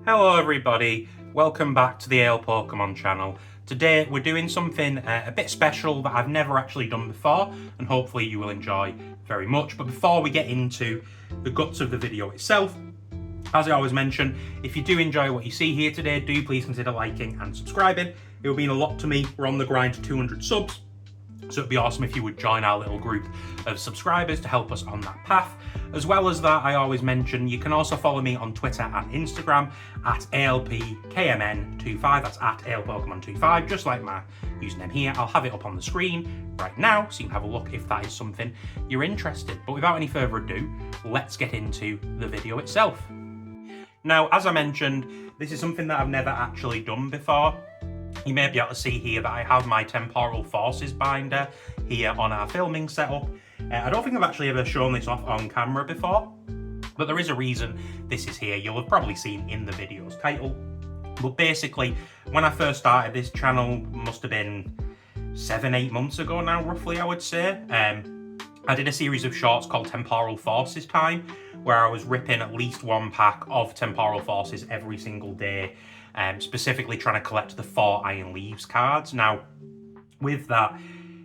Hello everybody, welcome back to the Ale Pokemon channel. Today we're doing something a bit special that I've never actually done before, and hopefully you will enjoy very much. But before we get into the guts of the video itself, as I always mention, if you do enjoy what you see here today, do please consider liking and subscribing. It will mean a lot to me. We're on the grind to 200 subs, so it'd be awesome if you would join our little group of subscribers to help us on that path. As well as that, I always mention you can also follow me on Twitter and Instagram at ALPKMN25. That's at ALPokemon25, just like my username here. I'll have it up on the screen right now so you can have a look if that is something you're interested. But without any further ado, let's get into the video itself. Now, as I mentioned, this is something that I've never actually done before. You may be able to see here that I have my Temporal Forces Binder here on our filming setup. I don't think I've actually ever shown this off on camera before, but there is a reason this is here. You'll have probably seen in the video's title. But basically, when I first started this channel, must have been 7-8 months ago now, roughly, I would say. I did a series of shorts called Temporal Forces Time, where I was ripping at least one pack of Temporal Forces every single day, specifically trying to collect the 4 Iron Leaves cards. Now, with that,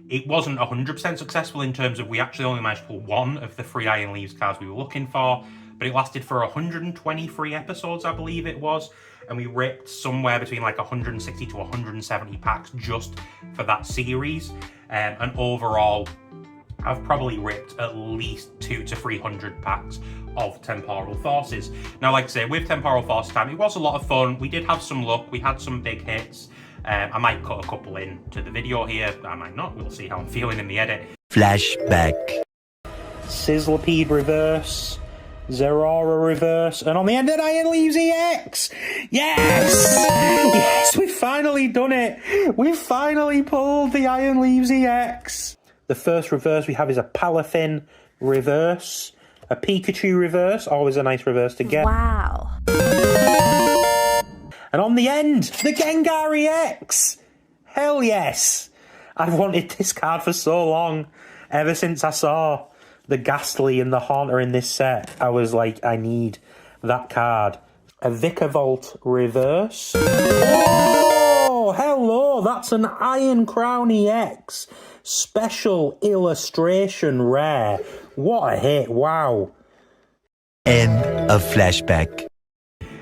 it wasn't 100% successful in terms of we actually only managed to pull 1 of the 3 Iron Leaves cards we were looking for, but it lasted for 123 episodes, I believe it was, and we ripped somewhere between like 160 to 170 packs just for that series, and overall, I've probably ripped at least 200 to 300 packs of Temporal Forces. Now, like I say, with Temporal Forces Time, it was a lot of fun. We did have some luck. We had some big hits. I might cut a couple into the video here. I might not. We'll see how I'm feeling in the edit. Flashback. Sizzlipede reverse. Zeraora reverse. And on the end, an Iron Leaves EX! Yes! Yes, we've finally done it! We've finally pulled the Iron Leaves EX! The first reverse we have is a Palafin reverse. A Pikachu reverse. Always a nice reverse to get. Wow. And on the end, the Gengar EX! Hell yes! I've wanted this card for so long. Ever since I saw the Ghastly and the Haunter in this set, I was like, I need that card. A Vikavolt reverse. Oh, hello! That's an Iron Crown EX. Special illustration rare. What a hit, wow. End of flashback.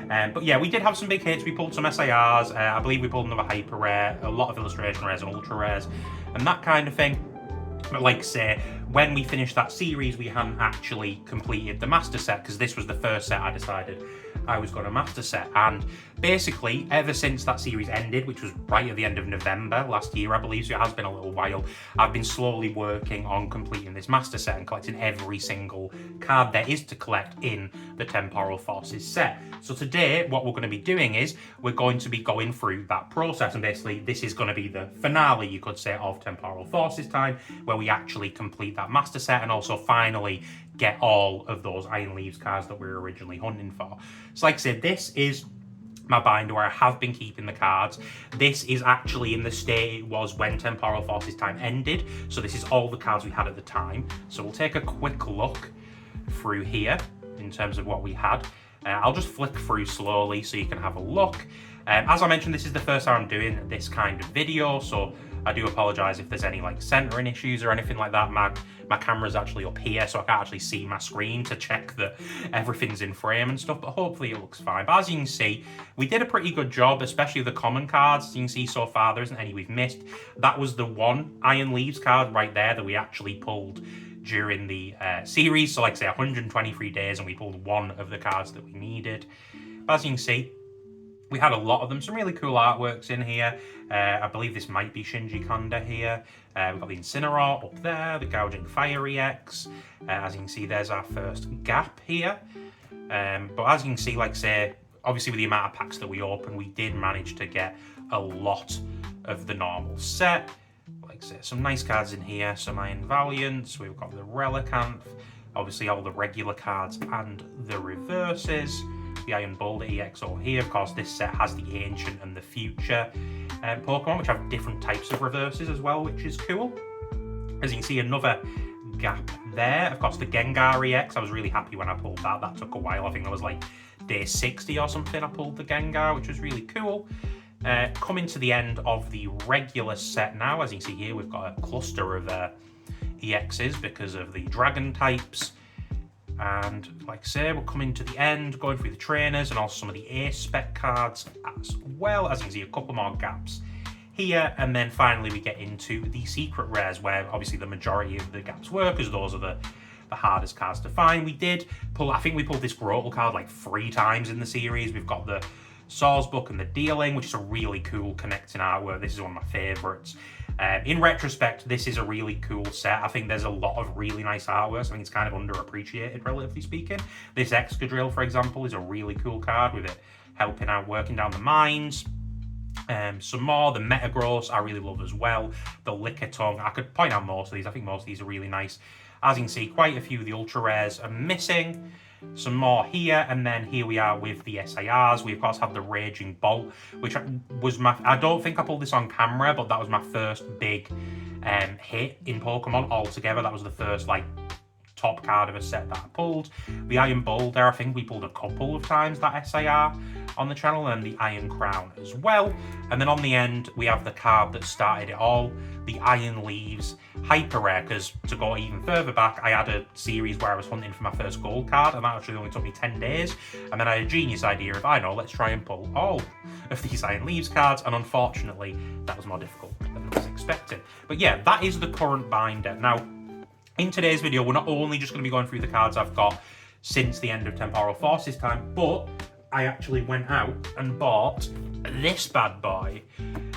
But yeah, we did have some big hits. We pulled some SIRs. I believe we pulled another Hyper Rare, a lot of illustration rares and ultra rares, and that kind of thing. But like I say, when we finished that series, we hadn't actually completed the master set, because this was the first set I decided I was going to master set. And basically, ever since that series ended, which was right at the end of November last year, I believe, so it has been a little while, I've been slowly working on completing this master set and collecting every single card there is to collect in the Temporal Forces set. So today, what we're going to be doing is, we're going to be going through that process, and basically, this is going to be the finale, you could say, of Temporal Forces Time, where we actually complete that master set and also finally get all of those Iron Leaves cards that we were originally hunting for. So like I said, this is my binder where I have been keeping the cards. This is actually in the state it was when Temporal Forces Time ended. So this is all the cards we had at the time. So we'll take a quick look through here in terms of what we had. I'll just flick through slowly so you can have a look. As I mentioned, this is the first time I'm doing this kind of video, so I do apologise if there's any like centering issues or anything like that. My camera's actually up here, so I can't actually see my screen to check that everything's in frame and stuff, but hopefully it looks fine. But as you can see, we did a pretty good job, especially with the common cards. As you can see so far, there isn't any we've missed. That was the one Iron Leaves card right there that we actually pulled during the series. So like I say, 123 days, and we pulled 1 of the cards that we needed. But as you can see, we had a lot of them, some really cool artworks in here. I believe this might be Shinji Kanda here. We've got the Incineroar up there, the Gouging Fire EX. As you can see, there's our first gap here. But as you can see, like I say, obviously with the amount of packs that we opened, we did manage to get a lot of the normal set. Like I say, some nice cards in here, some Iron Valiants, we've got the Relicanth, obviously all the regular cards and the reverses. The Iron Boulder EX over here. Of course, this set has the Ancient and the Future Pokemon, which have different types of reverses as well, which is cool. As you can see, another gap there. Of course, the Gengar EX, I was really happy when I pulled that. That took a while. I think there was like day 60 or something, I pulled the Gengar, which was really cool. Coming to the end of the regular set now. As you can see here, we've got a cluster of EXs because of the dragon types. And like I say, we're coming to the end, going through the trainers and also some of the ace spec cards, as well. As you can see, a couple more gaps here, and then finally we get into the secret rares, where obviously the majority of the gaps were, because those are the hardest cards to find. We did pull, I think we pulled this Grotle card like 3 times in the series. We've got the Saw's Book and the Dealing, which is a really cool connecting artwork. This is one of my favourites. In retrospect, this is a really cool set. I think there's a lot of really nice artwork. I think it's kind of underappreciated, relatively speaking. This Excadrill, for example, is a really cool card with it helping out working down the mines. Some more, the Metagross I really love as well. The Lickitung, I could point out most of these. I think most of these are really nice. As you can see, quite a few of the ultra rares are missing. Some more here, and then here we are with the SARs. We of course have the Raging Bolt, which was I don't think I pulled this on camera, but that was my first big hit in Pokemon altogether. That was the first like top card of a set that I pulled. The Iron Boulder, I think we pulled a couple of times that SAR on the channel, and the Iron Crown as well. And then on the end, we have the card that started it all, the Iron Leaves Hyper Rare, because to go even further back, I had a series where I was hunting for my first gold card, and that actually only took me 10 days. And then I had a genius idea of, I know, let's try and pull all of these Iron Leaves cards, and unfortunately, that was more difficult than I was expecting. But yeah, that is the current binder. Now, in today's video, we're not only just going to be going through the cards I've got since the end of Temporal Forces Time, but I actually went out and bought this bad boy,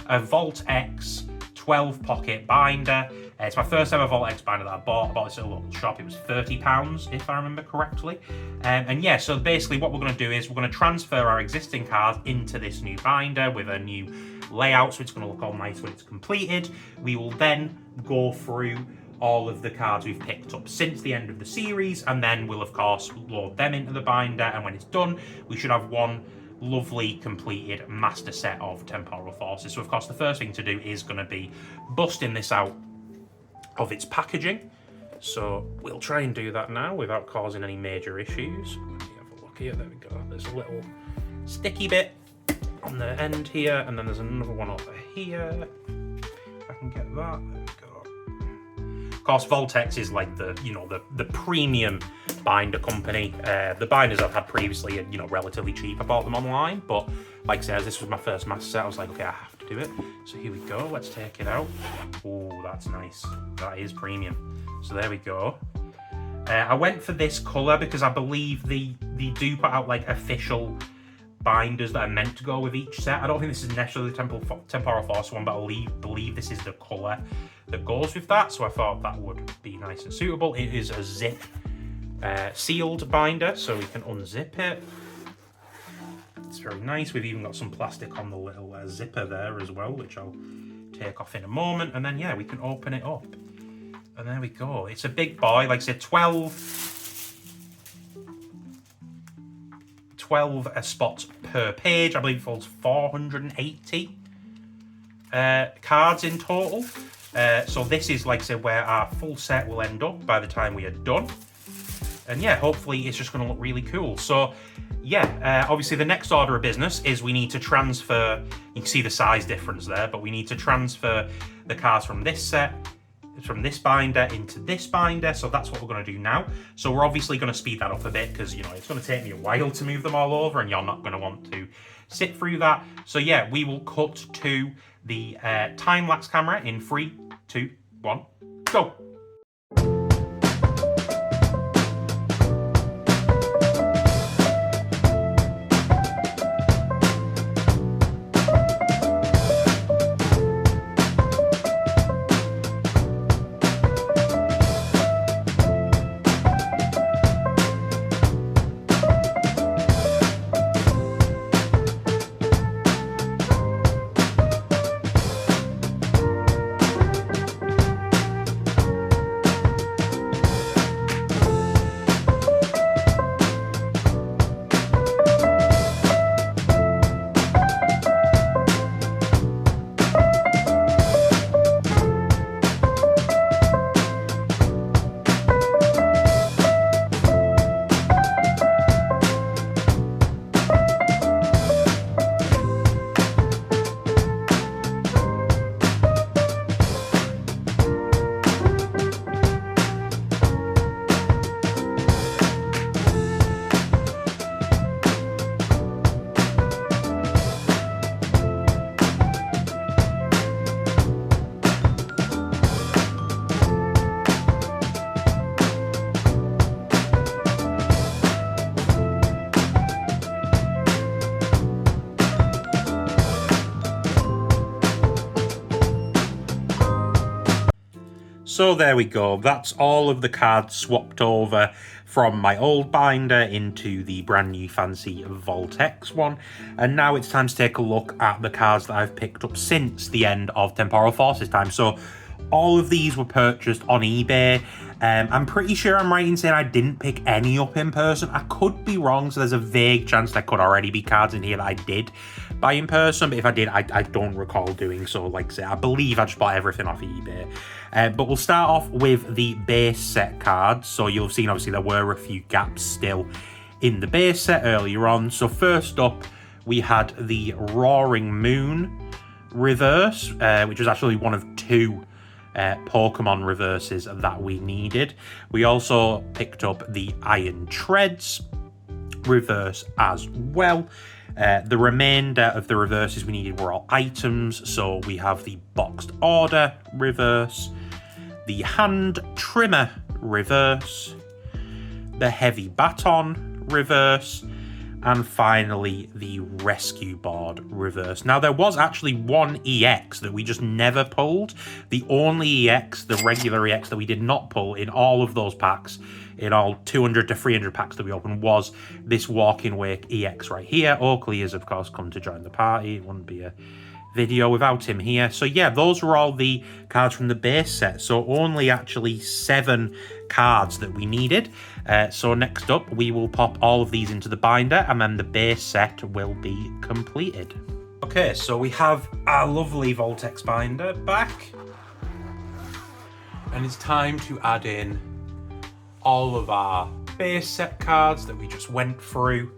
a VaultX 12 pocket binder. It's my first ever VaultX binder that I bought. I bought this at a local shop. It was £30, if I remember correctly. And yeah, so basically what we're going to do is we're going to transfer our existing cards into this new binder with a new layout, so it's going to look all nice when it's completed. We will then go through all of the cards we've picked up since the end of the series, and then we'll of course load them into the binder, and when it's done we should have one lovely completed master set of Temporal Forces. So of course the first thing to do is going to be busting this out of its packaging, so we'll try and do that now without causing any major issues. Let me have a look here. There we go. There's a little sticky bit on the end here, and then there's another one over here. If I can get that. There we go. Of course, VaultX is like the premium binder company. The binders I've had previously are relatively cheap. I bought them online, but like I said, this was my first master set. I was like, okay, I have to do it. So here we go. Let's take it out. Oh, that's nice. That is premium. So there we go. I went for this colour because I believe they do put out like official binders that are meant to go with each set. I don't think this is necessarily the Temporal Force one, but I believe this is the colour that goes with that, so I thought that would be nice and suitable. It is a zip sealed binder, so we can unzip it. It's very nice. We've even got some plastic on the little zipper there as well, which I'll take off in a moment, and then yeah, we can open it up. And there we go. It's a big boy, like I said, 12 spots per page. I believe it holds 480 cards in total. So this is, like I said, where our full set will end up by the time we are done. And yeah, hopefully it's just going to look really cool. So yeah, obviously the next order of business is we need to transfer, you can see the size difference there, but we need to transfer the cards from this set, from this binder into this binder. So that's what we're going to do now. So we're obviously going to speed that up a bit because it's going to take me a while to move them all over, and you're not going to want to sit through that. So yeah, we will cut to the time-lapse camera in 3, 2, 1, go. So there we go. That's all of the cards swapped over from my old binder into the brand new fancy VaultX one. And now it's time to take a look at the cards that I've picked up since the end of Temporal Forces Time. So all of these were purchased on eBay. I'm pretty sure I'm right in saying I didn't pick any up in person. I could be wrong, so there's a vague chance there could already be cards in here that I did buy in person, but if I did, I don't recall doing so. Like I say, I believe I just bought everything off eBay. But we'll start off with the base set cards. So you'll have seen, obviously, there were a few gaps still in the base set earlier on. So first up, we had the Roaring Moon reverse, which was actually one of two Pokemon reverses that we needed. We also picked up the Iron Treads reverse as well. The remainder of the reverses we needed were all items, so we have the Boxed Order reverse, the Hand Trimmer reverse, the Heavy Baton reverse, and finally the Rescue Board reverse. Now, there was actually one EX that we just never pulled. The only EX, the regular EX that we did not pull in all of those packs, in all 200 to 300 packs that we opened, was this Walking Wake EX right here. Oakley has, of course, come to join the party. It wouldn't be a video without him here. So yeah, those were all the cards from the base set. So only actually 7 cards that we needed. So next up, we will pop all of these into the binder, and then the base set will be completed. Okay, so we have our lovely VaultX Binder back. And it's time to add in all of our base set cards that we just went through.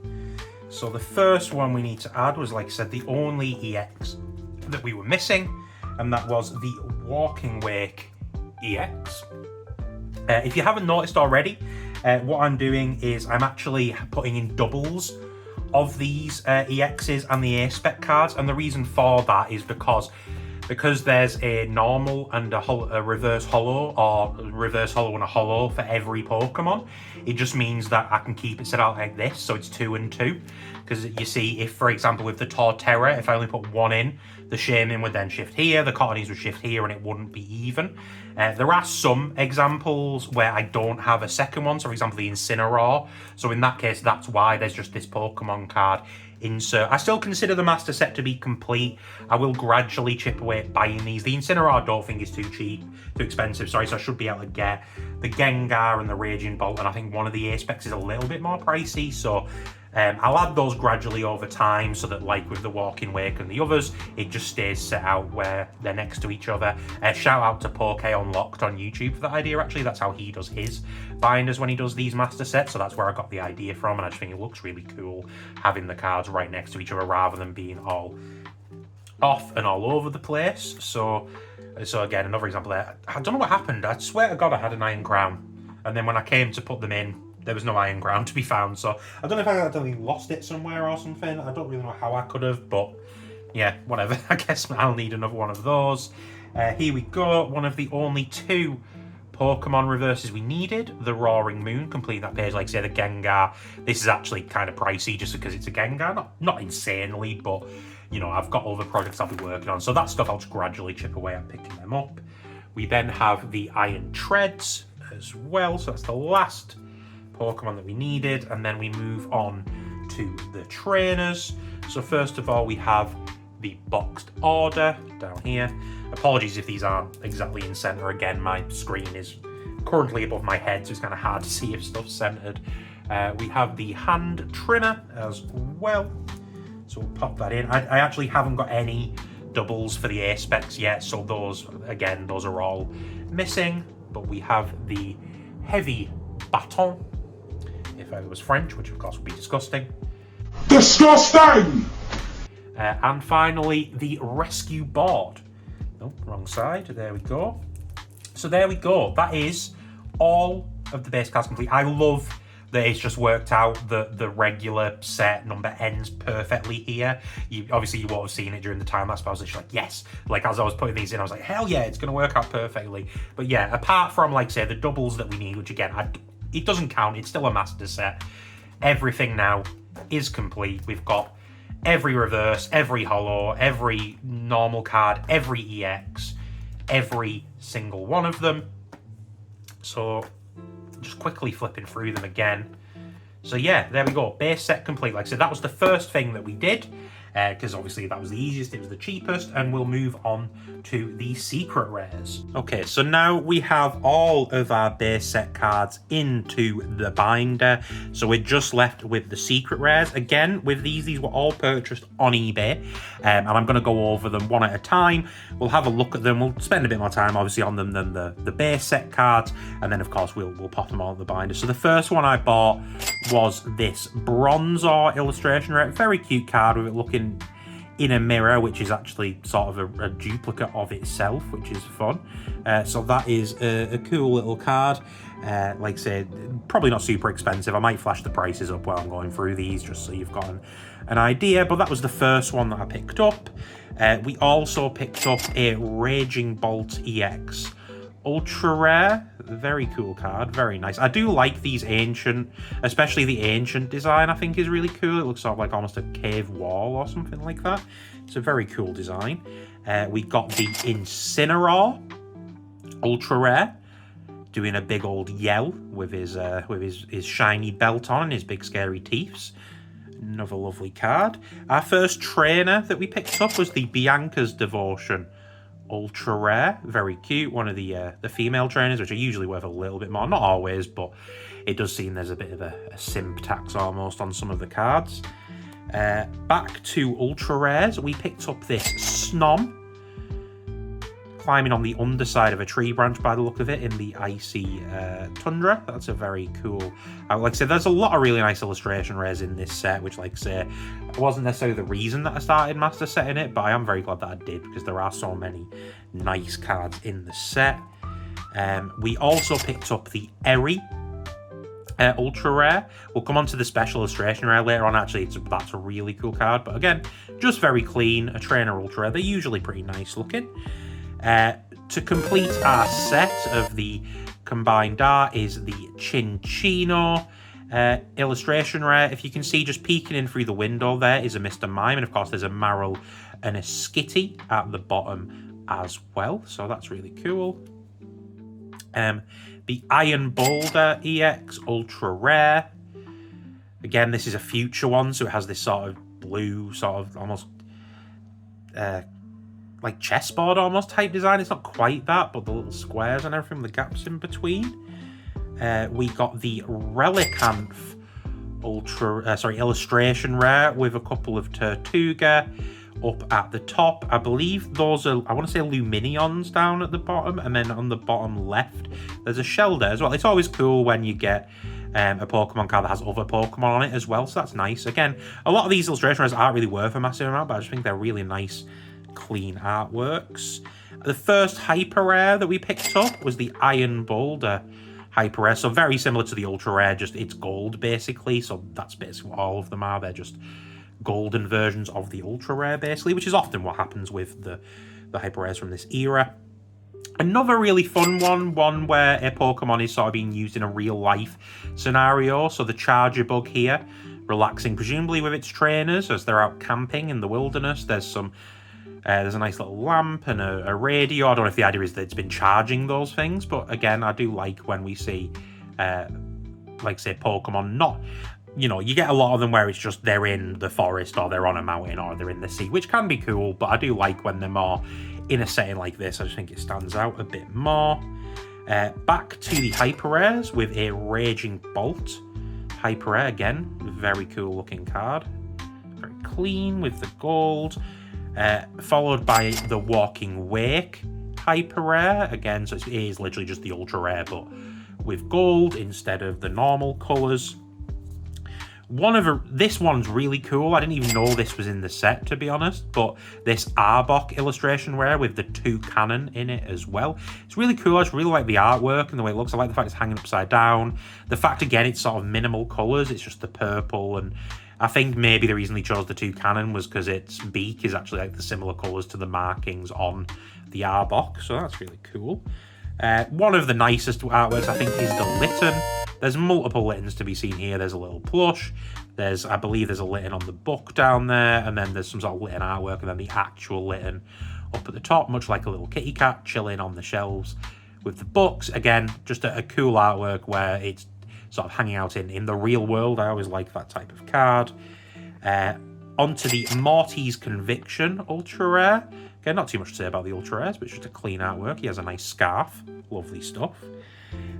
So the first one we need to add was, like I said, the only EX that we were missing, and that was the Walking Wake EX. If you haven't noticed already, what I'm doing is I'm actually putting in doubles of these EXs and the A-Spec cards, and the reason for that is because there's a normal and a reverse holo, or reverse holo and a holo for every Pokemon. It just means that I can keep it set out like this, so it's 2 and 2. Because you see, if, for example, with the Torterra, if I only put one in, the Shaman would then shift here, the Cottonese would shift here, and it wouldn't be even. There are some examples where I don't have a second one, so for example, the Incineroar. So in that case, that's why there's just this Pokemon card insert. I still consider the Master Set to be complete. I will gradually chip away at buying these. The Incineroar I don't think is too expensive, so I should be able to get the Gengar and the Raging Bolt, and I think one of the A-Specs is a little bit more pricey, so I'll add those gradually over time, so that, like with the Walking Wake and the others, it just stays set out where they're next to each other. Shout out to Poke Unlocked on YouTube for that idea, actually. That's how he does his binders when he does these master sets, so that's where I got the idea from, and I just think it looks really cool having the cards right next to each other rather than being all off and all over the place. So again, another example there. I don't know what happened. I swear to God I had an Iron Crown, and then when I came to put them in, there was no Iron Crown to be found. So I don't know if I accidentally lost it somewhere or something. I don't really know how I could have, but yeah, whatever. I guess I'll need another one of those. Here we go. One of the only 2 Pokemon reverses we needed, the Roaring Moon, completing that page. Like I say, the Gengar. This is actually kind of pricey just because it's a Gengar. Not insanely, but you know, I've got other projects I'll be working on. So that stuff I'll just gradually chip away at picking them up. We then have the Iron Treads as well. So that's the last Pokemon that we needed, and then we move on to the trainers. So first of all, we have the Boxed Order down here. Apologies if these aren't exactly in center. Again, my screen is currently above my head, so it's kind of hard to see if stuff's centered. We have the Hand Trimmer as well, so we'll pop that in. I actually haven't got any doubles for the A-Specs yet, so those are all missing. But we have the Heavy Baton, if I was French, which of course would be disgusting. Disgusting! And finally, the Rescue Board. Oh, wrong side. There we go. So there we go. That is all of the base cards complete. I love that it's just worked out that the regular set number ends perfectly here. You won't have seen it during the time lapse, but I was just like, yes. Like, as I was putting these in, I was like, hell yeah, it's going to work out perfectly. But yeah, apart from, like, say, the doubles that we need, which again, it doesn't count. It's still a master set. Everything now is complete. We've got every reverse, every holo, every normal card, every EX, every single one of them. So just quickly flipping through them again. So yeah, there we go, base set complete. Like I said, that was the first thing that we did, because obviously that was the easiest, it was the cheapest, and we'll move on to the secret rares. Okay, so now we have all of our base set cards into the binder, so we're just left with the secret rares. Again, with these were all purchased on eBay, and I'm going to go over them one at a time. We'll have a look at them, we'll spend a bit more time obviously on them than the base set cards, and then of course we'll pop them all in the binder. So the first one I bought was this Bronzor illustration rare. Very cute card with it looking in a mirror, which is actually sort of a duplicate of itself, which is fun. So that is a cool little card. Like I said, probably not super expensive. I might flash the prices up while I'm going through these just so you've got an idea, but that was the first one that I picked up. We also picked up a Raging Bolt EX Ultra Rare. Very cool card, very nice. I do like these ancient, especially the ancient design I think is really cool. It looks sort of like almost a cave wall or something like that. It's a very cool design. We got the Incineroar Ultra Rare, doing a big old yell with his shiny belt on and his big scary teeths. Another lovely card. Our first trainer that we picked up was the Bianca's Devotion Ultra Rare. Very cute. One of the female trainers, which are usually worth a little bit more. Not always, but it does seem there's a bit of a simp tax almost on some of the cards. Back to Ultra Rares, we picked up this Snom, climbing on the underside of a tree branch by the look of it in the icy tundra. That's a very cool... like I said, there's a lot of really nice illustration rares in this set, which, like I say, wasn't necessarily the reason that I started master setting it, but I am very glad that I did, because there are so many nice cards in the set. We also picked up the Eri Ultra Rare. We'll come on to the special illustration rare later on. Actually, that's a really cool card, but again, just very clean. A trainer Ultra Rare. They're usually pretty nice looking. To complete our set of the combined art is the Cinccino illustration rare. If you can see, just peeking in through the window there is a Mr. Mime, and of course there's a Maril and a Skitty at the bottom as well, so that's really cool. The Iron Boulder EX Ultra Rare. Again, this is a future one, so it has this sort of blue, sort of almost like chessboard almost type design. It's not quite that, but the little squares and everything, the gaps in between. We got the Relicanth illustration rare with a couple of Tortuga up at the top. I believe those are, I want to say, Luminions down at the bottom, and then on the bottom left there's a shell there as well. It's always cool when you get a Pokemon card that has other Pokemon on it as well, so that's nice. Again, a lot of these illustration rares aren't really worth a massive amount, but I just think they're really nice, clean artworks. The first hyper rare that we picked up was the Iron Boulder hyper rare, so very similar to the ultra rare, just it's gold basically, so that's basically what all of them are. They're just golden versions of the ultra rare basically, which is often what happens with the hyper rares from this era. Another really fun one where a Pokemon is sort of being used in a real life scenario. So the Charger Bug here, relaxing presumably with its trainers as they're out camping in the wilderness. There's a nice little lamp and a radio. I don't know if the idea is that it's been charging those things, but again, I do like when we see, like say, Pokemon not... You know, you get a lot of them where it's just they're in the forest or they're on a mountain or they're in the sea, which can be cool, but I do like when they're more in a setting like this. I just think it stands out a bit more. Back to the hyper rares with a Raging Bolt hyper rare. Again, very cool looking card. Very clean with the gold. Followed by the Walking Wake hyper rare. Again, so it is literally just the ultra rare, but with gold instead of the normal colours. This one's really cool. I didn't even know this was in the set, to be honest, but this Arbok illustration rare with the 2 cannon in it as well. It's really cool. I just really like the artwork and the way it looks. I like the fact it's hanging upside down. The fact, again, it's sort of minimal colours. It's just the purple, and I think maybe the reason they chose the 2 cannon was because its beak is actually like the similar colours to the markings on the Arbok, so that's really cool. One of the nicest artworks, I think, is the Litten. There's multiple Littens to be seen here. There's a little plush. I believe there's a Litten on the book down there, and then there's some sort of Litten artwork, and then the actual Litten up at the top, much like a little kitty cat chilling on the shelves with the books. Again, just a cool artwork where it's sort of hanging out in the real world. I always like that type of card. Onto the Morty's Conviction Ultra Rare. Again, not too much to say about the Ultra Rares, but it's just a clean artwork. He has a nice scarf. Lovely stuff.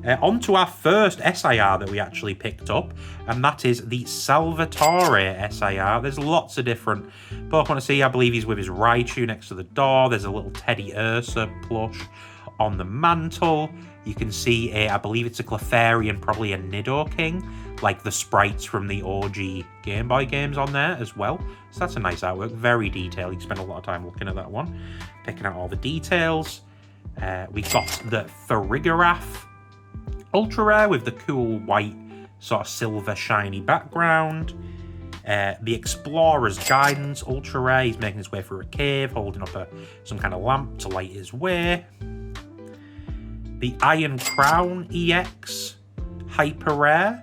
Onto our first SIR that we actually picked up, and that is the Salvatore SIR. There's lots of different Pokemon to see. I believe he's with his Raichu next to the door. There's a little Teddy Ursa plush on the mantle. You can see I believe it's a Clefairy and probably a Nidoking, like the sprites from the OG Game Boy games on there as well. So that's a nice artwork, very detailed. You can spend a lot of time looking at that one, picking out all the details. We got the Farigiraf Ultra Rare with the cool white sort of silver shiny background. The Explorer's Guidance Ultra Rare. He's making his way through a cave, holding up some kind of lamp to light his way. The Iron Crown EX Hyper Rare.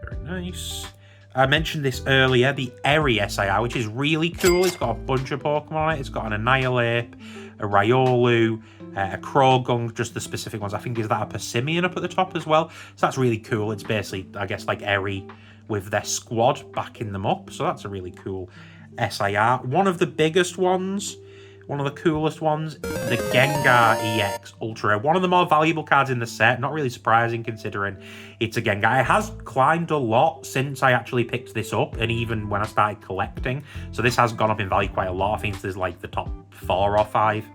Very nice. I mentioned this earlier, the Eri SIR, which is really cool. It's got a bunch of Pokemon on it. It's got an Annihilate, a Riolu, a Croagunk, just the specific ones. I think is that a Persimmon up at the top as well. So that's really cool. It's basically, I guess, like Eri with their squad backing them up. So that's a really cool SIR. One of the biggest ones, one of the coolest ones, the Gengar EX Ultra Rare. One of the more valuable cards in the set. Not really surprising considering it's a Gengar. It has climbed a lot since I actually picked this up, and even when I started collecting. So this has gone up in value quite a lot. I think there's like the top 4 or 5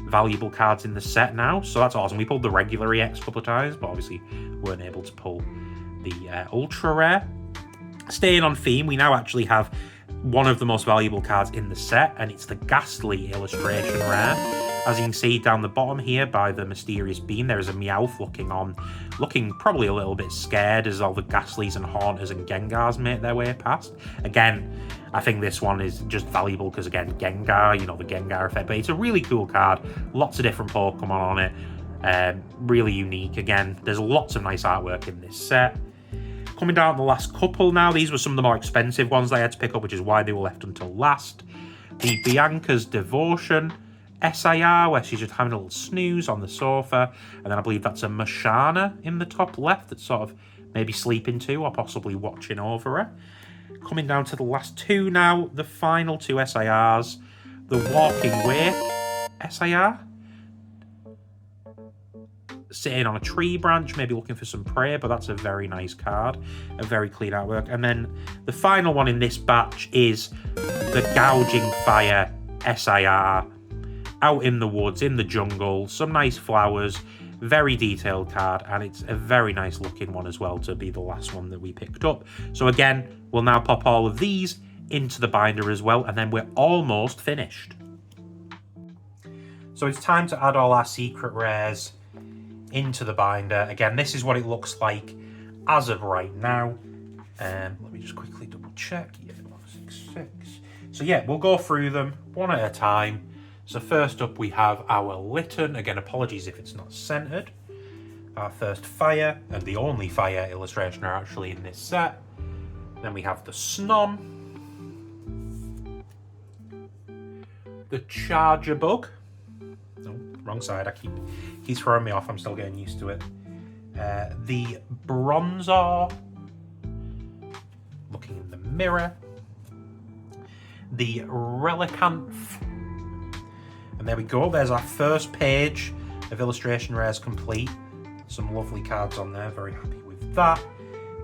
valuable cards in the set now. So that's awesome. We pulled the regular EX a couple of times, but obviously weren't able to pull the Ultra Rare. Staying on theme, we now actually have one of the most valuable cards in the set, and it's the Ghastly Illustration Rare. As you can see down the bottom here by the mysterious beam, there is a Meowth looking probably a little bit scared as all the Ghastlies and Haunters and Gengars make their way past. Again, I think this one is just valuable because, again, Gengar, you know, the Gengar effect, but it's a really cool card. Lots of different Pokemon on it. Really unique. Again, there's lots of nice artwork in this set. Coming down to the last couple now. These were some of the more expensive ones I had to pick up, which is why they were left until last. The Bianca's Devotion SIR, where she's just having a little snooze on the sofa. And then I believe that's a Mashana in the top left that's sort of maybe sleeping too, or possibly watching over her. Coming down to the last two now. The final two SIRs. The Walking Wake SIR. Sitting on a tree branch, maybe looking for some prey, but that's a very nice card. A very clean artwork. And then the final one in this batch is the Gouging Fire SIR. Out in the woods, in the jungle, some nice flowers, very detailed card, and it's a very nice looking one as well to be the last one that we picked up. So again, we'll now pop all of these into the binder as well, and then we're almost finished. So it's time to add all our secret rares into the binder. Again, this is what it looks like as of right now. Let me just quickly double check. Yeah, 166. So yeah, we'll go through them one at a time. So first up we have our Litten. Again, apologies if it's not centered. Our first fire, and the only fire illustration are actually in this set. Then we have the Snom, the Charger Bug. No, wrong side. He's throwing me off. I'm still getting used to it. The Bronzor, looking in the mirror. The Relicanth. And there we go. There's our first page of illustration rares complete. Some lovely cards on there. Very happy with that.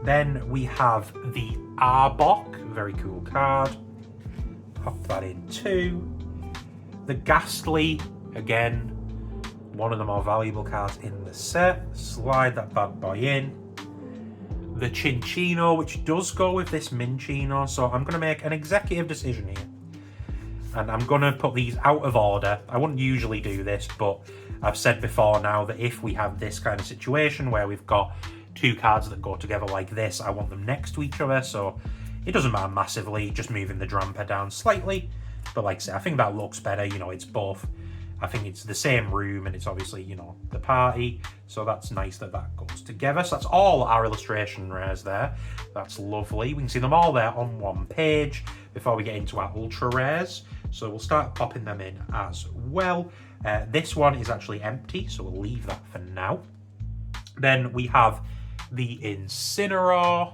Then we have the Arbok. Very cool card. Pop that in too. The Ghastly. Again, one of the more valuable cards in the set. Slide that bad boy in. The Chinchino, which does go with this Minchino. So I'm going to make an executive decision here. And I'm going to put these out of order. I wouldn't usually do this, but I've said before now that if we have this kind of situation where we've got two cards that go together like this, I want them next to each other. So it doesn't matter massively, just moving the Drampa down slightly. But like I say, I think that looks better. You know, it's both. I think it's the same room and it's obviously, you know, the party. So that's nice that that goes together. So that's all our illustration rares there. That's lovely. We can see them all there on one page before we get into our ultra rares. So we'll start popping them in as well. This one is actually empty, so we'll leave that for now. Then we have the Incineroar.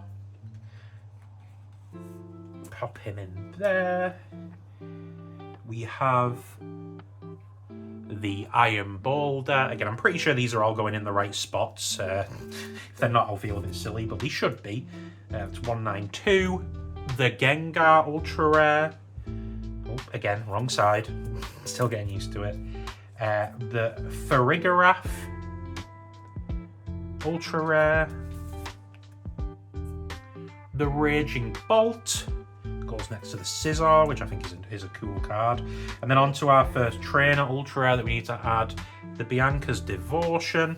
Pop him in there. We have the Iron Boulder. Again, I'm pretty sure these are all going in the right spots. If they're not, I'll feel a bit silly, but they should be. It's 192. The Gengar Ultra Rare. Oh, again, wrong side. Still getting used to it. The Farigiraf Ultra Rare. The Raging Bolt goes next to the Scizor, which I think is a cool card. And then on to our first trainer Ultra Rare that we need to add, the Bianca's Devotion.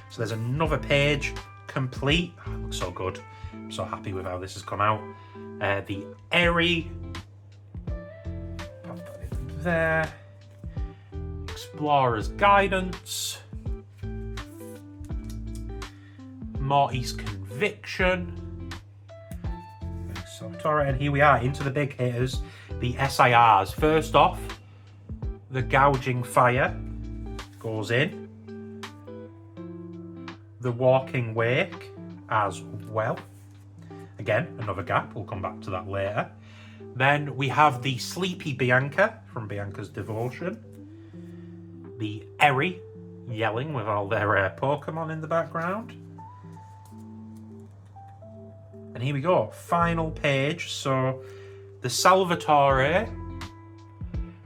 So there's another page complete. Oh, it looks so good. I'm so happy with how this has come out. The Eri. Pop that in there. Explorer's Guidance. Morty's Conviction. Alright, and here we are into the big hitters, the SIRs. First off, the Gouging Fire goes in. The Walking Wake as well. Again, another gap, we'll come back to that later. Then we have the Sleepy Bianca from Bianca's Devotion. The Eri yelling with all their Pokemon in the background. And here we go, final page. So the Salvatore,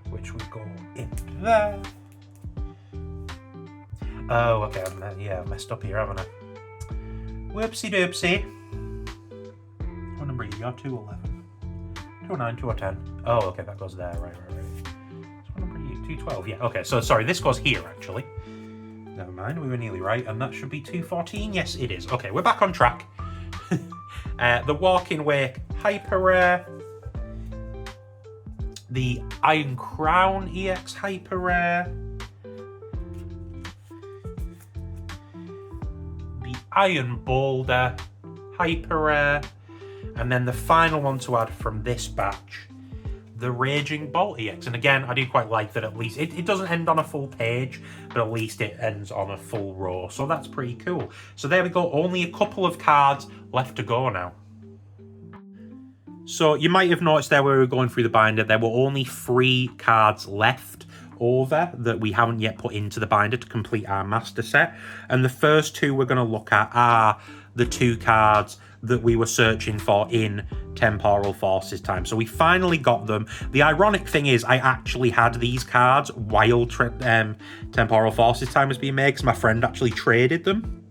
which would go in there. Oh, okay, I messed up here, haven't I? Whoopsie doopsie. What number are you? You're 211. 209, 210. Oh, okay, that goes there. Right. So what number are you? 212. Yeah, okay, so sorry, this goes here actually. Never mind, we were nearly right, and that should be 214. Yes, it is. Okay, we're back on track. The Walking Wake Hyper Rare. The Iron Crown EX Hyper Rare. The Iron Boulder Hyper Rare. And then the final one to add from this batch, the Raging Bolt EX. And again, I do quite like that at least it doesn't end on a full page, but at least it ends on a full row. So that's pretty cool. So there we go. Only a couple of cards left to go now. So you might have noticed there where we were going through the binder, there were only 3 cards left over that we haven't yet put into the binder to complete our master set. And the first 2 we're going to look at are the 2 cards that we were searching for in Temporal Forces Time. So we finally got them. The ironic thing is I actually had these cards while Temporal Forces Time was being made, because my friend actually traded them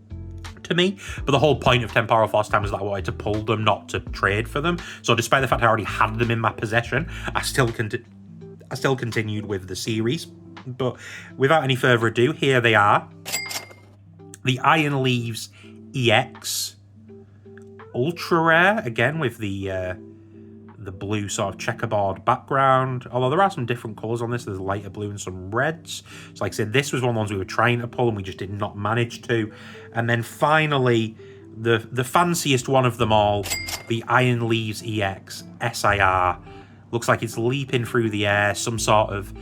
to me. But the whole point of Temporal Forces Time was that I wanted to pull them, not to trade for them. So despite the fact I already had them in my possession, I still continued with the series. But without any further ado, here they are. The Iron Leaves EX Ultra Rare, again with the blue sort of checkerboard background, although there are some different colours on this. There's lighter blue and some reds. So like I said, this was one of the ones we were trying to pull and we just did not manage to. And then finally, the fanciest one of them all, the Iron Leaves EX SIR. Looks like it's leaping through the air, some sort of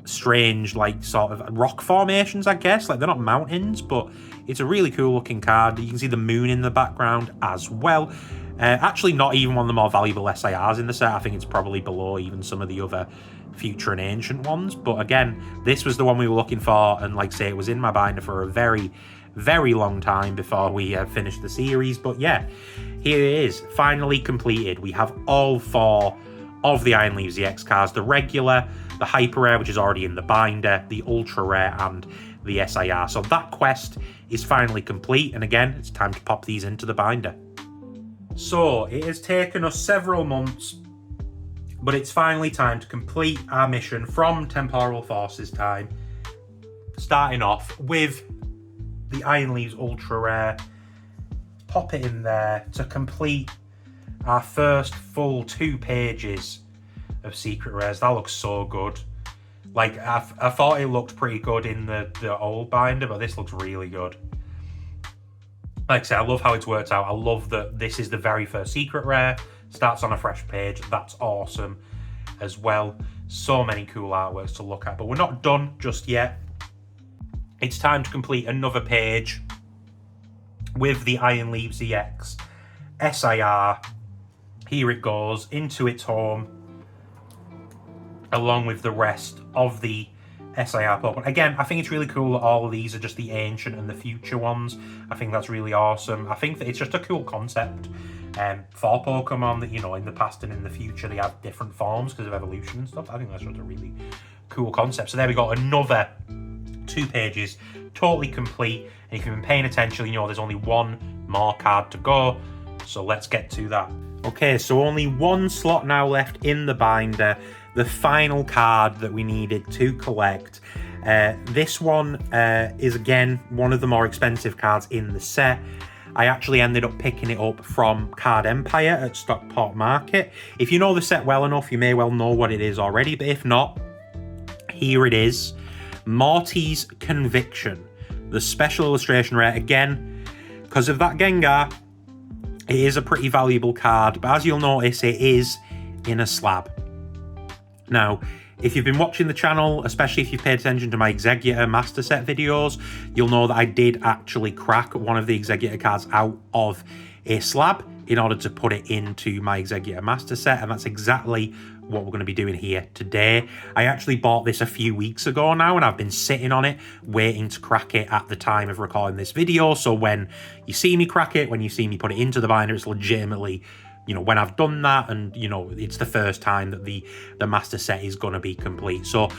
strange, like, sort of rock formations, I guess. Like, they're not mountains, but it's a really cool looking card. You can see the moon in the background as well. Actually, not even one of the more valuable SIRs in the set. I think it's probably below even some of the other future and ancient ones. But again, this was the one we were looking for, and like I say, it was in my binder for a very, very long time before we finished the series. But yeah, here it is, finally completed. We have all 4 of the Iron Leaves EX cards: the regular, the Hyper Rare, which is already in the binder, the Ultra Rare, and the SIR. So that quest is finally complete, and again, it's time to pop these into the binder. So it has taken us several months, but it's finally time to complete our mission from Temporal Forces Time, starting off with the Iron Leaves Ultra Rare. Pop it in there to complete our first full 2 pages of Secret Rares. That looks so good. Like, I thought it looked pretty good in the old binder, but this looks really good. Like I said, I love how it's worked out. I love that this is the very first Secret Rare. Starts on a fresh page. That's awesome. as well. So many cool artworks to look at, but we're not done just yet. It's time to complete another page with the Iron Leaf ZX SIR. Here it goes into its home, along with the rest of the SIR Pokemon. Again, I think it's really cool that all of these are just the ancient and the future ones. I think that's really awesome. I think that it's just a cool concept for Pokemon that, you know, in the past and in the future they have different forms because of evolution and stuff. I think that's just a really cool concept. So there we got another 2 pages, totally complete. And if you've been paying attention, you know there's only one more card to go. So let's get to that. Okay, so only one slot now left in the binder. The final card that we needed to collect. This one is again one of the more expensive cards in the set. I actually ended up picking it up from Card Empire at Stockport Market. If you know the set well enough, you may well know what it is already, but if not, here it is. Morty's Conviction, the special illustration rare. Again, because of that Gengar, it is a pretty valuable card, but as you'll notice, it is in a slab. Now, if you've been watching the channel, especially if you've paid attention to my Executor Master Set videos, you'll know that I did actually crack one of the Executor cards out of a slab in order to put it into my Executor Master Set, and that's exactly what we're going to be doing here today. I actually bought this a few weeks ago now, and I've been sitting on it, waiting to crack it at the time of recording this video. So when you see me crack it, when you see me put it into the binder, it's legitimately, you know, when I've done that, and, you know, it's the first time that the Master Set is going to be complete. So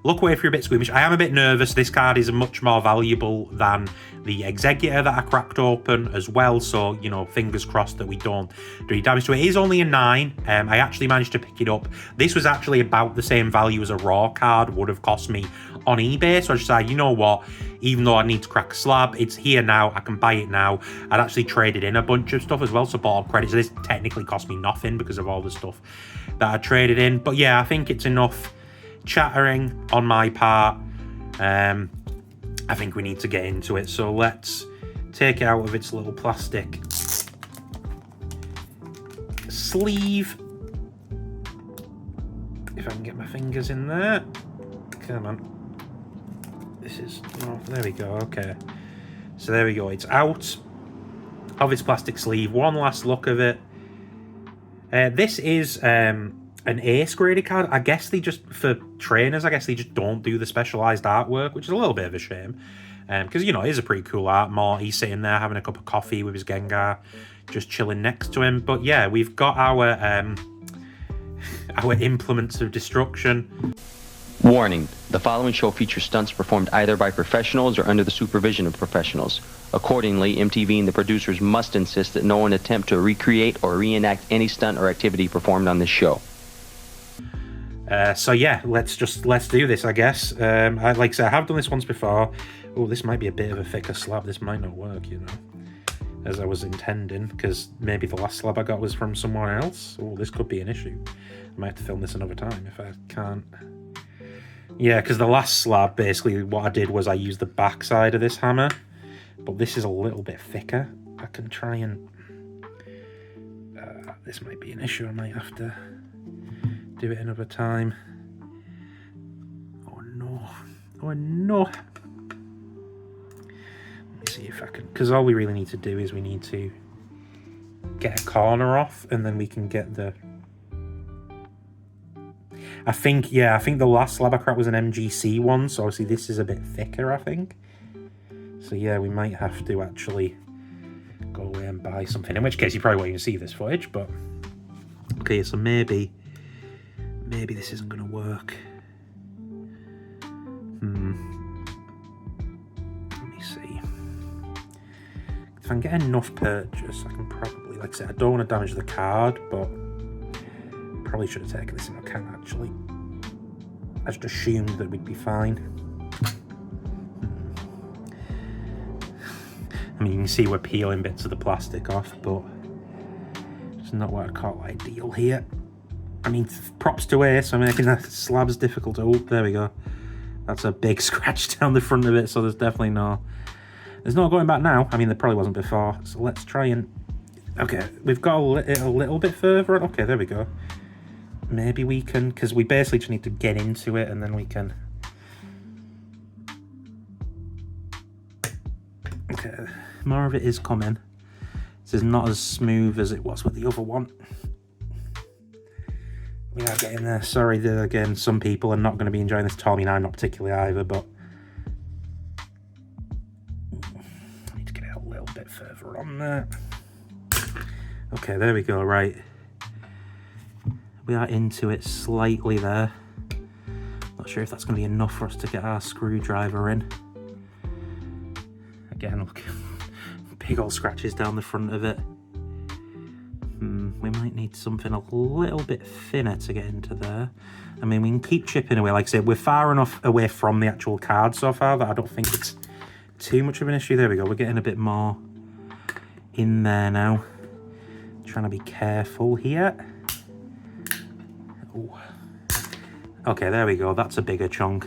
look away if you're a bit squeamish. I am a bit nervous. This card is much more valuable than the Executor that I cracked open as well. So, you know, fingers crossed that we don't do any damage to it. It is only a 9. I actually managed to pick it up. This was actually about the same value as a raw card would have cost me on eBay. So I decided, you know what, even though I need to crack a slab, it's here now. I can buy it now. I'd actually traded in a bunch of stuff as well. So bought up credits. So this technically cost me nothing because of all the stuff that I traded in. But yeah, I think it's enough chattering on my part. I think we need to get into it, so let's take it out of its little plastic sleeve, if I can get my fingers in there. Come on, this is, oh, there we go. Okay, so there we go, it's out of its plastic sleeve. One last look of it. This is an ace graded card. I guess they just, for trainers, I guess they just don't do the specialized artwork, which is a little bit of a shame. Because, you know, it is a pretty cool art. Morty sitting there having a cup of coffee with his Gengar, just chilling next to him. But yeah, we've got our implements of destruction. Warning, the following show features stunts performed either by professionals or under the supervision of professionals. Accordingly, MTV and the producers must insist that no one attempt to recreate or reenact any stunt or activity performed on this show. So yeah, let's do this, I guess. Like I said, I have done this once before. Oh, this might be a bit of a thicker slab. This might not work, you know, as I was intending, because maybe the last slab I got was from somewhere else. Oh, this could be an issue. I might have to film this another time if I can't. Yeah, because the last slab, basically what I did was I used the back side of this hammer, but this is a little bit thicker. I can try and... this might be an issue. I might have to do it another time. Oh no. Oh no. Let me see if I can, because all we really need to do is we need to get a corner off, and then we can get the... I think the last slab I cracked was an MGC one, so obviously this is a bit thicker, I think. So yeah, we might have to actually go away and buy something, in which case you probably won't even see this footage, but... Okay, so maybe this isn't going to work. Let me see. If I can get enough purchase, I can probably, like I said, I don't want to damage the card, but probably should have taken this into account, actually. I just assumed that we'd be fine. I mean, you can see we're peeling bits of the plastic off, but it's not what I call ideal here. I mean, props to Ace for making that slabs difficult. Oh, there we go. That's a big scratch down the front of it, so there's definitely no... There's no going back now. I mean, there probably wasn't before. So let's try and... Okay, we've got it a little bit further on. Okay, there we go. maybe we can, because we basically just need to get into it and then we can. Okay, more of it is coming. This is not as smooth as it was with the other one. We are getting there. Sorry, again, some people are not going to be enjoying this. Tommy and I, not particularly either, but I need to get it a little bit further on there. Okay, there we go, right. We are into it slightly there. Not sure if that's going to be enough for us to get our screwdriver in. Again, look, big old scratches down the front of it. We might need something a little bit thinner to get into there. I mean, we can keep chipping away. Like I said, we're far enough away from the actual card so far that I don't think it's too much of an issue. There we go. We're getting a bit more in there now. Trying to be careful here. Ooh. Okay, there we go. That's a bigger chunk.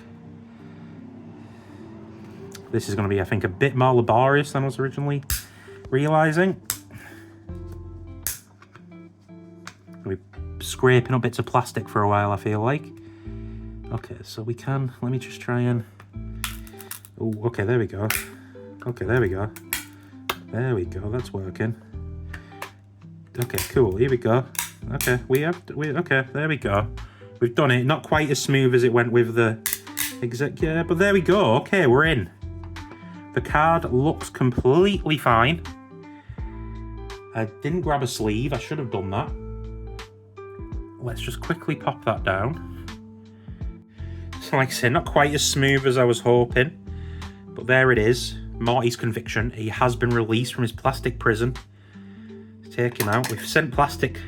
This is going to be, I think, a bit more laborious than I was originally realising. We're scraping up bits of plastic for a while, I feel like. Okay, so we can, let me just try and, oh, okay, there we go. Okay, there we go. There we go, that's working. Okay, cool, here we go. Okay, okay, there we go. We've done it, not quite as smooth as it went with the exact, yeah, but there we go, okay, we're in. The card looks completely fine. I didn't grab a sleeve, I should have done that. Let's just quickly pop that down. So like I said, not quite as smooth as I was hoping, but there it is. Morty's conviction. He has been released from his plastic prison. Let's take him out. We've sent plastic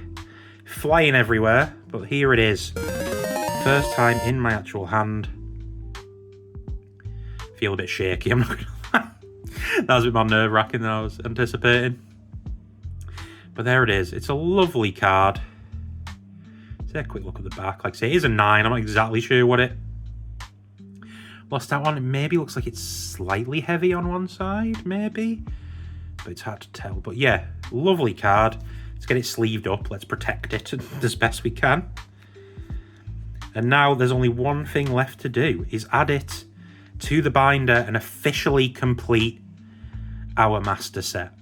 flying everywhere, but here it is. First time in my actual hand. Feel a bit shaky, I'm not gonna lie. That was a bit more nerve-wracking than I was anticipating. But there it is. It's a lovely card. Take a quick look at the back. Like I say, it is a 9. I'm not exactly sure what it lost out on. It maybe looks like it's slightly heavy on one side, maybe. But it's hard to tell. But yeah, lovely card. Let's get it sleeved up. Let's protect it as best we can. And now there's only one thing left to do, is add it to the binder and officially complete our master set.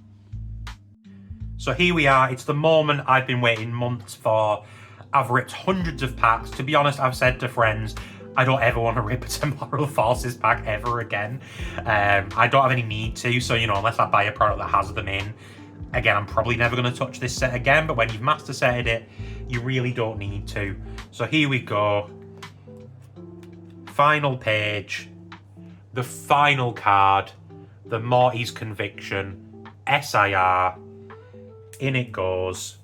So here we are. It's the moment I've been waiting months for. I've ripped hundreds of packs. To be honest, I've said to friends, I don't ever want to rip a Temporal Forces pack ever again. I don't have any need to, so, you know, unless I buy a product that has them in, again, I'm probably never going to touch this set again, but when you've master setted it, you really don't need to. So here we go. Final page. The final card. The Morty's Conviction. SIR. In it goes.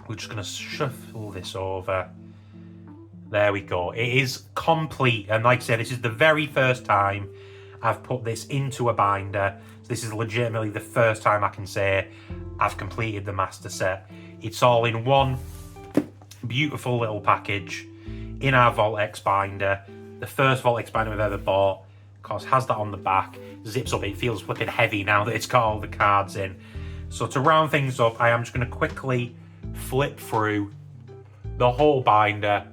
We're just going to shuffle this over. There we go. It is complete. And like I said, this is the very first time I've put this into a binder. So this is legitimately the first time I can say I've completed the master set. It's all in one beautiful little package in our VaultX binder. The first VaultX binder we've ever bought. Of course, has that on the back. Zips up. It feels flipping heavy now that it's got all the cards in. So to round things up, I am just going to quickly flip through the whole binder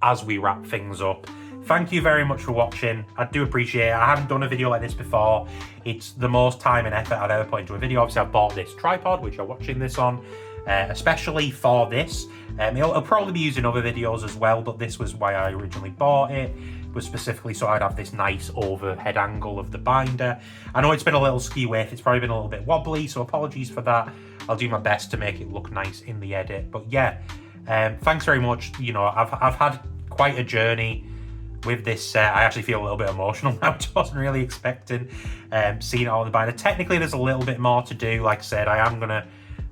as we wrap things up. Thank you very much for watching. I do appreciate it. I haven't done a video like this before. It's the most time and effort I've ever put into a video. Obviously, I've bought this tripod, which you're watching this on, especially for this. It'll probably be used in other videos as well, but this was why I originally bought it, was specifically so I'd have this nice overhead angle of the binder. I know it's been a little ski-waif. It's probably been a little bit wobbly, so apologies for that. I'll do my best to make it look nice in the edit. But yeah, thanks very much. You know, I've had quite a journey with this set. I actually feel a little bit emotional now, which I wasn't really expecting seeing it all in the binder. Technically, there's a little bit more to do. Like I said, I am going to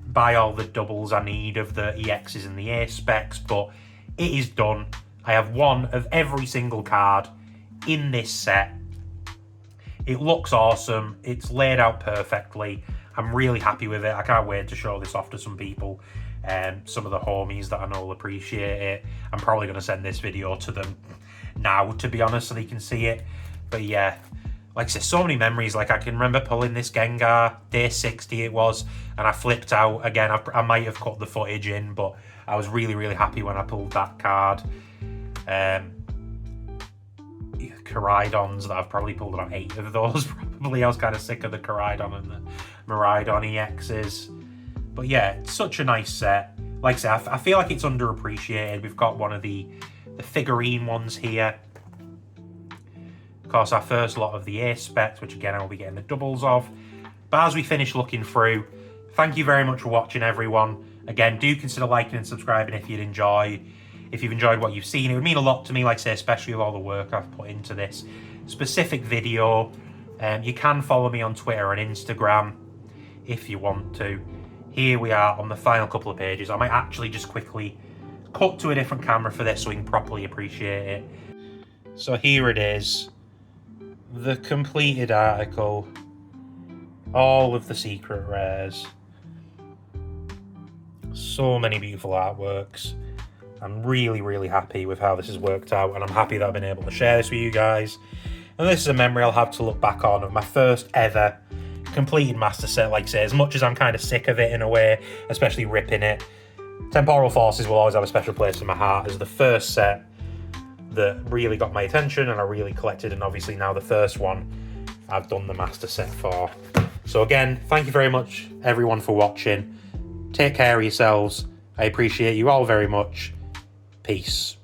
buy all the doubles I need of the EXs and the A specs, but it is done. I have one of every single card in this set. It looks awesome. It's laid out perfectly. I'm really happy with it. I can't wait to show this off to some people. Some of the homies that I know will appreciate it. I'm probably going to send this video to them now, to be honest, so they can see it. But yeah, like I said, so many memories. Like I can remember pulling this Gengar, day 60 it was, and I flipped out. Again, I might have cut the footage in, but I was really, really happy when I pulled that card. Coridons that I've probably pulled about 8 of those. Probably I was kind of sick of the Coridon and the Miraidon EXs. But yeah, it's such a nice set. Like I say, I feel like it's underappreciated. We've got one of the figurine ones here. Of course, our first lot of the Ace specs, which again, I'll be getting the doubles of. But as we finish looking through, thank you very much for watching, everyone. Again, do consider liking and subscribing if you've enjoyed what you've seen. It would mean a lot to me, like I say, especially with all the work I've put into this specific video. You can follow me on Twitter and Instagram if you want to. Here we are on the final couple of pages. I might actually just quickly cut to a different camera for this so we can properly appreciate it. So here it is. The completed article. All of the secret rares. So many beautiful artworks. I'm really, really happy with how this has worked out, and I'm happy that I've been able to share this with you guys. And this is a memory I'll have to look back on of my first ever completed master set. Like I say, as much as I'm kind of sick of it in a way, especially ripping it, Temporal Forces will always have a special place in my heart as the first set that really got my attention and I really collected, and obviously now the first one I've done the master set for. So again, thank you very much everyone for watching. Take care of yourselves. I appreciate you all very much. Peace.